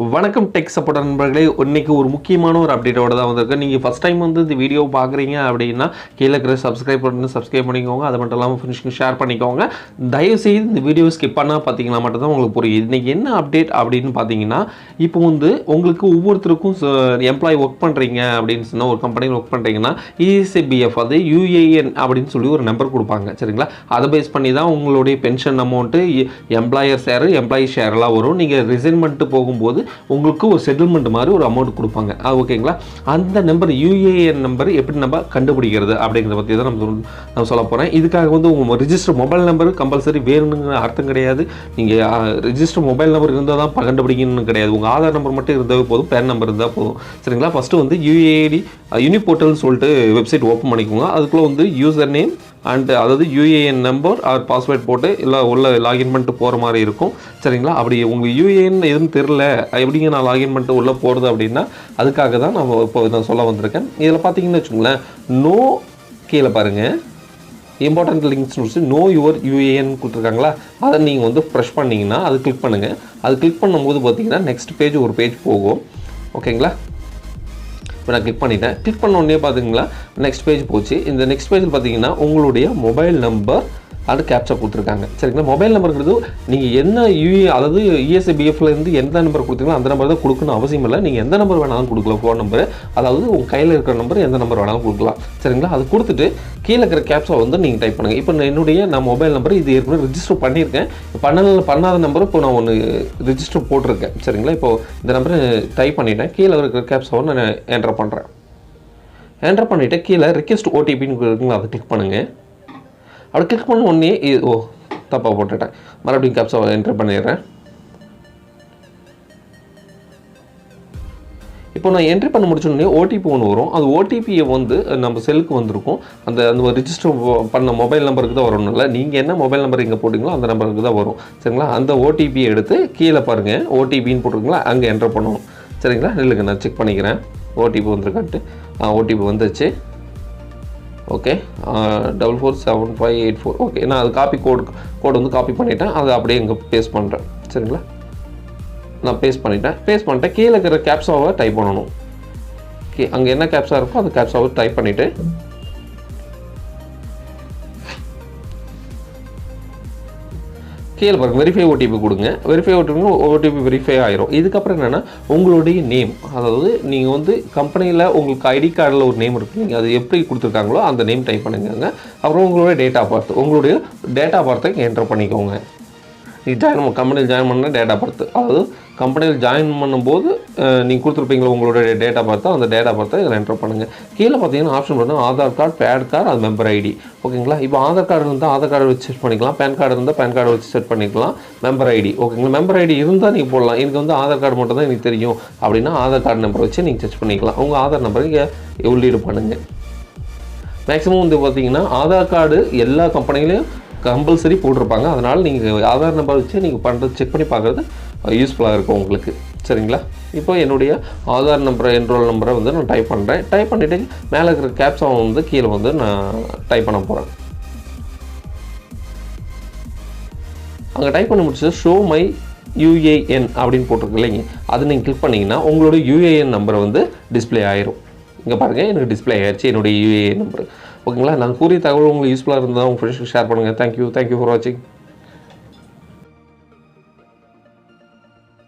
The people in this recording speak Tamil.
வணக்கம் டெக் சப்போர்ட் நண்பர்களே. இன்னைக்கு ஒரு முக்கியமான ஒரு அப்டேட்டோட தான் வந்திருக்கேன். நீங்கள் ஃபஸ்ட் டைம் வந்து இந்த வீடியோ பார்க்குறீங்க அப்படின்னா கீழே இருக்கிற சப்ஸ்கிரைப் பண்ணிக்கோங்க. அது மட்டும் இல்லாமல் ஃபினிஷிங் ஷேர் பண்ணிக்கோங்க. தயவுசெய்து இந்த வீடியோ ஸ்கிப் பண்ணால் பார்த்தீங்கன்னா மட்டும்தான் உங்களுக்கு புரியும். இன்றைக்கி என்ன அப்டேட் அப்படின்னு பார்த்தீங்கன்னா, இப்போ வந்து உங்களுக்கு ஒவ்வொருத்தருக்கும் எம்ப்ளாயி ஒர்க் பண்ணுறீங்க அப்படின்னு சொன்னால், ஒரு கம்பெனியில் ஒர்க் பண்ணுறீங்கன்னா இஎஸ்ஐபிஎஃப் அது யூஏஎன் அப்படின்னு சொல்லி ஒரு நம்பர் கொடுப்பாங்க. சரிங்களா? அதை பேஸ் பண்ணி தான் உங்களுடைய pension amount, employer share, employee ஷேர்லாம் வரும். நீங்கள் ரிசைன்மெண்ட்டு போகும்போது உங்களுக்கு ஒரு செட்டில்மெண்ட் மாதிரி ஒரு அமௌண்ட் கொடுப்பாங்க. ஓகேங்களா? அந்த நம்பர் யூஏஎன் நம்பர் எப்படி நம்ம கண்டுபிடிக்கிறது அப்படிங்கிறத பற்றி தான் நம்ம சொல்ல போகிறேன். இதுக்காக வந்து உங்கள் ரிஜிஸ்டர் மொபைல் நம்பர் கம்பல்சரி வேணுங்கிற அர்த்தம் கிடையாது. நீங்கள் ரிஜிஸ்டர் மொபைல் நம்பர் இருந்தால் தான் கண்டுபிடிக்கணும்னு கிடையாது. உங்கள் ஆதார் நம்பர் மட்டும் இருந்தால் போதும், பேன் நம்பர் இருந்தால் போதும். சரிங்களா? ஃபஸ்ட்டு வந்து யூஏடி யூனிபோர்ட்டல்னு சொல்லிட்டு வெப்சைட் ஓப்பன் பண்ணிக்கோங்க. அதுக்குள்ளே வந்து யூசர் நேம் அண்ட் அதாவது யூஏஎன் நம்பர் ஆர் பாஸ்வேர்ட் போட்டு இல்லை உள்ள லாகின் பண்ணிட்டு போகிற மாதிரி இருக்கும். சரிங்களா? அப்படி உங்களுக்கு யூஏஎன் எதுவும் தெரில, எப்படிங்க நான் லாகின் பண்ணிட்டு உள்ளே போகிறது அப்படின்னா அதுக்காக தான் நான் சொல்ல வந்திருக்கேன். இதில் பார்த்தீங்கன்னு வச்சுக்கோங்களேன், நோ கீழே பாருங்கள், இம்பார்ட்டன்ட் லிங்க்ஸ்னு நோ யுவர் யூஏஎன் கொடுத்துருக்காங்களா, அதை நீங்கள் வந்து ப்ரெஷ் பண்ணிங்கன்னா அது கிளிக் பண்ணுங்கள். அது கிளிக் பண்ணும்போது பார்த்தீங்கன்னா நெக்ஸ்ட் பேஜ் ஒரு பேஜ் போகும். ஓகேங்களா? இப்போ நான் கிளிக் பண்ணிட்டேன். கிளிக் பண்ண உடனே பார்த்தீங்களா நெக்ஸ்ட் பேஜ் போச்சு. இந்த நெக்ஸ்ட் பேஜில் பார்த்தீங்கன்னா உங்களுடைய மொபைல் நம்பர் அது கேப்சா கொடுத்துருக்காங்க. சரிங்களா? மொபைல் நம்பருங்கிறது நீங்கள் என்ன அதாவது இஎஸ்ஐபிஎஃப்லேருந்து எந்த நம்பர் கொடுத்தீங்களோ அந்த நம்பர் தான் கொடுக்கணும் அவசியம் இல்லை. நீங்கள் எந்த நம்பர் வேணாலும் கொடுக்கலாம். ஃபோன் நம்பர், அதாவது உங்கள் கையில் இருக்கிற நம்பர் எந்த நம்பர் வேணாலும் கொடுக்கலாம். சரிங்களா? அது கொடுத்துட்டு கீழே இருக்கிற கேப்சா வந்து நீங்கள் டைப் பண்ணுங்கள். இப்போ நான் மொபைல் நம்பர் இது ஏற்கனவே ரிஜிஸ்டர் பண்ணியிருக்கேன். பண்ணாத நம்பர் இப்போ நான் ஒன்று ரிஜிஸ்டர் போட்டிருக்கேன். சரிங்களா? இப்போது இந்த நம்பரை டைப் பண்ணிவிட்டேன். கீழே இருக்கிற கேப்சாவை நான் என்டர் பண்ணுறேன். என்டர் பண்ணிவிட்டு கீழே ரிக்வெஸ்ட் ஓடிபின்னு இருக்குங்களா, அதை கிளிக் பண்ணுங்கள். அப்படி கிளிக் பண்ண உடனே தப்பாக போட்டுட்டேன். மறுபடியும் கேப்சாவை என்டர் பண்ணிடுறேன். இப்போ நான் என்ட்ரி பண்ண முடிச்சோடனே ஓடிபி ஒன்று வரும். அது ஓடிபியை வந்து நம்ம செல்லுக்கு வந்திருக்கும். அந்த ரிஜிஸ்டர் பண்ண மொபைல் நம்பருக்கு தான் வரணும். இல்லை, நீங்கள் என்ன மொபைல் நம்பர் இங்கே போட்டிங்களோ அந்த நம்பருக்கு தான் வரும். சரிங்களா? அந்த ஓடிபியை எடுத்து கீழே பாருங்கள், ஓடிபின்னு போட்டிருக்கீங்களா, அங்கே என்டர் பண்ணணும். சரிங்களா? இல்லைங்க, நான் செக் பண்ணிக்கிறேன் ஓடிபி வந்துருக்கான்ட்டு. ஓடிபி வந்துச்சு. ஓகே, 447584. ஓகே, நான் அது கோடு வந்து காப்பி பண்ணிவிட்டேன். அதை அப்படியே இங்கே பேஸ்ட் பண்ணுறேன். சரிங்களா? நான் பேஸ்ட் பண்ணிட்டேன். கீழே இருக்கிற கேப்சாவை டைப் பண்ணணும். அங்கே என்ன கேப்சா இருக்கோ அந்த கேப்சாவை டைப் பண்ணிவிட்டு கீழே பாருங்கள் வெரிஃபை ஓடிபி கொடுங்க. ஓடிபி வெரிஃபை ஆயிரும். இதுக்கப்புறம் என்னென்னா உங்களுடைய நேம், அதாவது நீங்கள் வந்து கம்பெனியில் உங்களுக்கு ஐடி கார்டில் ஒரு நேம் இருக்குது, நீங்கள் அது எப்படி கொடுத்துருக்காங்களோ அந்த நேம் டைப் பண்ணிக்கோங்க. அப்புறம் உங்களுடைய டேட் ஆஃப் பர்த்தை என்டர் பண்ணிக்கோங்க. கம்பெனியில் ஜாயின் பண்ண டேட் ஆஃப் பர்த், அதாவது கம்பெனியில் ஜாயின் பண்ணும்போது நீங்கள் கொடுத்துருப்பீங்களா உங்களுடைய டேட் ஆஃப் பர்த்தோ, அந்த டேட் ஆஃப் பர்த்தை இதில் என்டர் பண்ணுங்கள். கீழே பார்த்தீங்கன்னா ஆப்ஷன் பண்ணால் ஆதார் கார்டு, பேன் கார்டு, அது மெம்பர் ஐடி. ஓகேங்களா? இப்போ ஆதார் கார்டு இருந்தால் ஆதார் கார்டு வச்சு செட் பண்ணிக்கலாம். பேன் கார்டு இருந்தால் பேன் கார்டு வச்சு செட் பண்ணிக்கலாம். மெம்பர் ஐடி, ஓகேங்களா? மெம்பர் ஐடி இருந்தால் நீங்கள் போடலாம். எனக்கு வந்து ஆதார் கார்டு மட்டும் தான் எனக்கு தெரியும் அப்படின்னா ஆதார் கார்டு நம்பர் வச்சு நீங்கள் செக் பண்ணிக்கலாம். உங்கள் ஆதார் நம்பரை இங்கே உள்ளீடு பண்ணுங்கள். மேக்ஸிமம் வந்து பார்த்தீங்கன்னா ஆதார் கார்டு எல்லா கம்பெனிலையும் கம்பல்சரி போட்டிருப்பாங்க. அதனால் நீங்கள் ஆதார் நம்பர் வச்சு நீங்கள் செக் பண்ணி பார்க்குறது யூஸ்ஃபுல்லாக இருக்கும் உங்களுக்கு. சரிங்களா? இப்போ என்னுடைய ஆதார் என்ரோல் நம்பரை வந்து நான் டைப் பண்ணுறேன். டைப் பண்ணிவிட்டு மேலே இருக்கிற கேப்சாவை வந்து கீழே வந்து நான் டைப் பண்ண போகிறேன். அங்கே டைப் பண்ணி முடிச்சு ஷோ மை யூஏஎன் அப்படின்னு போட்டிருக்கு இல்லைங்க, அது நீங்கள் கிளிக் பண்ணிங்கன்னா உங்களோட யூஏஎன் நம்பரை வந்து டிஸ்பிளே ஆயிரும். இங்கே பாருங்கள், எனக்கு டிஸ்பிளே ஆயிடுச்சு என்னுடைய யூஏஎன் நம்பர். ஓகேங்களா? நான் கூறிய தகவல் உங்களுக்கு யூஸ்ஃபுல்லாக இருந்தால் உங்கள் ஃப்ரெண்ட்ஸ்க்கு ஷேர் பண்ணுங்கள். தேங்க்யூ ஃபார் வாட்சிங்.